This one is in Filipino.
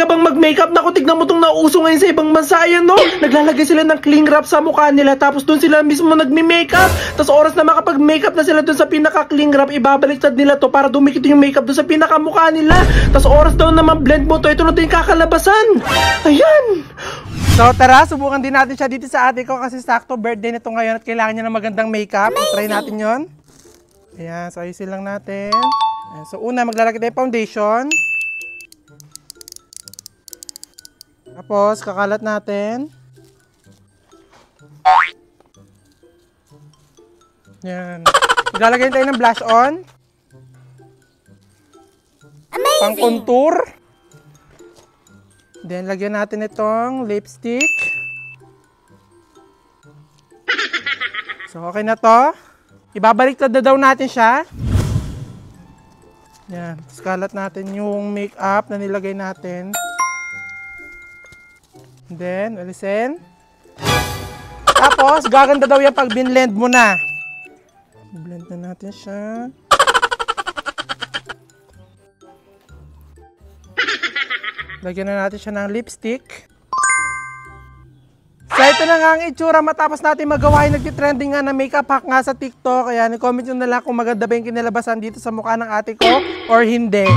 ka bang mag-makeup? Naku, tignan mo itong nauso ngayon sa ibang bansa. Ayan, no? Naglalagay sila ng cling wrap sa mukha nila. Tapos doon sila mismo nagme-makeup. Tapos oras na makapag-makeup na sila doon sa pinaka-cling wrap, ibabaliktad nila to para dumikit yung makeup doon sa pinaka-mukha nila. Tapos oras daw naman blend mo to. Ito na ito yung kakalabasan. Ayan. So tara, subukan din natin siya dito sa ate ko kasi sakto birthday nito ngayon at kailangan niya ng magandang makeup. Try natin yon. Ayan, so ayusin lang natin. Ayan, so una, maglalagay tayo foundation. Tapos, kakalat natin. Ayan. Maglalagay tayo ng blush on. Pang contour. Then, lagyan natin itong lipstick. So, okay na to. Ibabaliktad na daw natin siya. Yan. Kalat natin yung makeup na nilagay natin. Then, alisin. Tapos, gaganda daw yan pag binlend mo na. Blend na natin siya. Lagyan na natin siya ng lipstick. So, ito na nga ang itsura matapos natin magawa yung nagtitrending nga na makeup hack nga sa TikTok. Kaya, comment nyo na lang kung maganda ba yung kinalabasan dito sa mukha ng ate ko or hindi.